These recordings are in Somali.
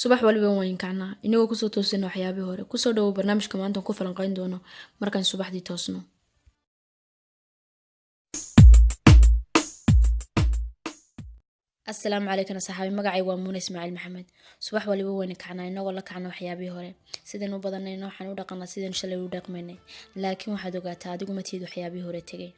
subax waliba waan kacnaa inagoo kusoo toosino waxyaabihii hore. Kusoo dhawo barnaamijka maanta ku falanqayn doono markaan subaxdii toosno. السلام عليكم صحابي magacay waa Muuna Ismaaciil Maxamed. Subax waliba waan kacnaa inagoo la kacno waxyaabihii hore sideen u badanayno waxaan u dhaqanaa sideen shalay u dhaqmaynay laakiin waxaad ogaataa adigu ma tiid waxyaabihii hore tagay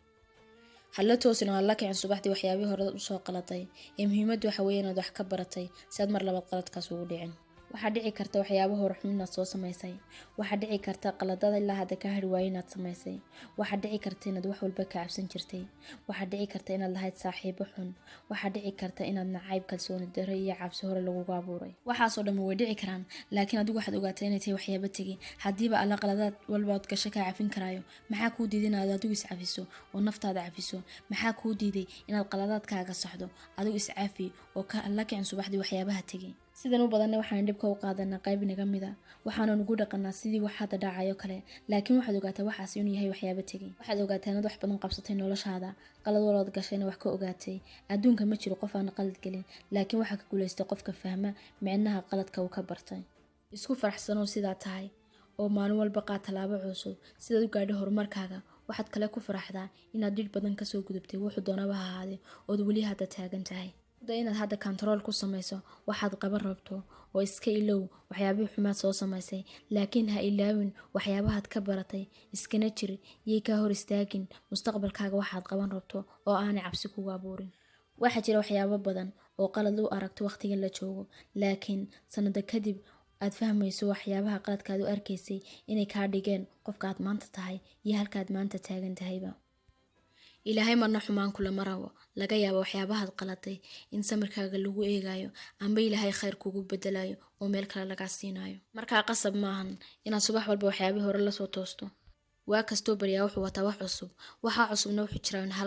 halla toosino alla kicin subaxdii waxyaabihii hore u soo qalatay muhiimaddu waxa weeye inaad wax ka baratay si aad mar labaad qaladkaas ugu dhicin waxa dhici karta waxyaabo hore xun inaad soo samaysay waxa dhici karta qaladada ilaa hadda ka hari waayay inaad samaysay waxa dhici karta inaad wax walba ka cabsan jirtay waxa dhici karta inaad lahayd saaxiibo xun waxa dhici karta inaad nacayb kalsooni darro iyo cabsi hore lagu abuuray waxaasoo dhan way dhici karaan laakiin adigu waxaad ogaataa inay tahay waxyaabo tagi hadiiba alla qaladaad walba aad gasho ka cafin karaayo maxaa kuu diiday inaad adigu is cafiso oo naftaada cafiso maxaa kuu diiday inaad qaladaadkaaga saxdo adigu is cafi oo ka alla kicin subaxdii waxyaabaha tagi sidaan u badanay waxaan dib ka u qaadanaa qayb inaga mid ah waxaanu ugu dhaqanaa sidii wax hadda dhacayo kale laakiin waxaad ogaataa waxaas inuu yahay waxyaabo tagay waxaad ogaataa inaad wax badan qabsatay noloshaada qalad walaad gashayna wax ka ogaatay adduunka ma jiro qof aan qalad gelin laakiin waxa ka guuleystay qofka fahma micnaha qaladka uu ka bartay isku faraxsanoo sidaa tahay oo maalin walba qaad talaabo cusub sidaad u gaadho horumarkaaga waxaad kale ku faraxdaa inaad dhir badan ka soo gudubtay wuxuu doonaba ha ahaadee ood weli hadda taagan tahay inaad hadda control ku samayso waxaad qaban rabto oo iska ilow waxyaabihii xumaad soo samaysay laakiin ha ilaawin waxyaabahaad ka baratay iskana jir yey ka hor istaagin mustaqbalkaaga waxaad qaban rabto oo aanay cabsi kugu abuurin waxaa jira waxyaabo badan oo qalad u aragto waqtigan la joogo laakiin sanado kadib aad fahmayso waxyaabaha qaladkaad u arkaysay inay kaa dhigeen qofka aad maanta tahay iyo halkaad maanta taagan tahayba ilaahay marna xumaan kula marawo laga yaabo waxyaabahaad qalatay in samirkaaga lagu eegayo amba ilaahay khayr kugu bedelayo oo meel kale laga siinayo markaa qasab maahan inaad subax walba waxyaabihii hore la soo toosto waa kastoo bariyaa wuxuu wataa wax cusub waxa cusubna wuxuu jiraa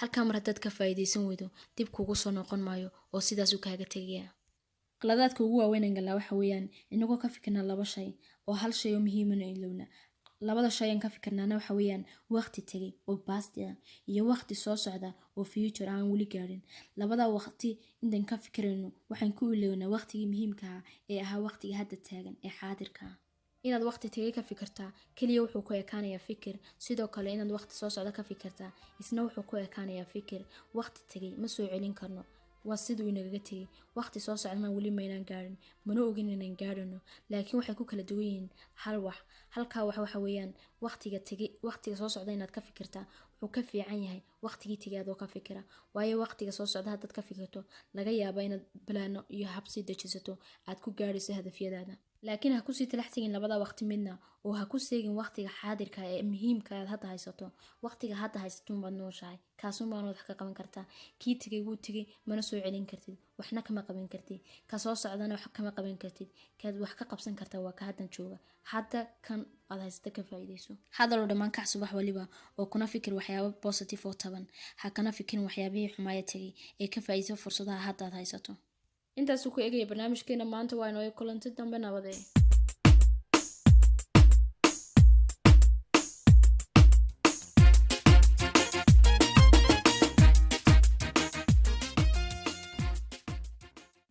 halka mar hadaad ka faa'iideysan weydo dib kugu soo noqon maayo oo sidaas uu kaaga tagaya qaladaadka ugu waaweyn galaa waxa weeyaan inagoo ka fikirna laba shay oo hal shay oo muhiim ah ilowna labada shay aan ka fikirnaana waxa weeyaan waqti tagay oo past ah iyo waqti soo socda oo future aan wali gaarin labada waqti intaan ka fikirayno waxaan ku ilownaa waqtigii muhiimka ah ee ahaa waqtiga hadda taagan ee xaadirka ah inaad waqti tagay ka fikirtaa kaliya wuxuu ku ekaanayaa fikir sidoo kale inaad waqti soo socda ka fikirtaa isna wuxuu ku ekaanayaa fikir waqti tagay ma soo celin karno waa siduu inaga tagay waqti soo socdana wali maynaan gaarin mana ogin inaan gaarino laakiin waxay ku kala duwan yihiin hal wax halka waxa weeyaan waqtiga soo socda inaad ka fikirtaa wuxuu ka fiican yahay waqtigii tagay oo ka fikira waayo waqtiga soo socda haddaad ka fikirto laga yaabo inaad balaano iyo habsi dejisato aad ku gaarayso hadafyadaada laakiin ha ku sii talaxsigin labada waqti midna oo ha ku seegin waqtiga xaadirka ee muhiimka ah hadda haysato waqtiga hadda haysato baad nooshahay kaasoo baan wax ka qaban kartaa kii tagay wuu tagay mana soo celin kartid waxna kama qaban kartid ka soo socdana wax kama qaban kartid kaad wax ka qabsan kartaa waa ka haddan jooga hadda kan aad haysato ka faa'iideyso hadal oo dhamaan kac subax waliba oo kuna fikir waxyaabo positive oo taban ha kana fikirin waxyaabihii xumaaya tagay ee ka faa'iideyso fursadaha hadda aad haysato intaas ku eegay barnaamijkeena maanta waa inoo kulanti dambe nabadee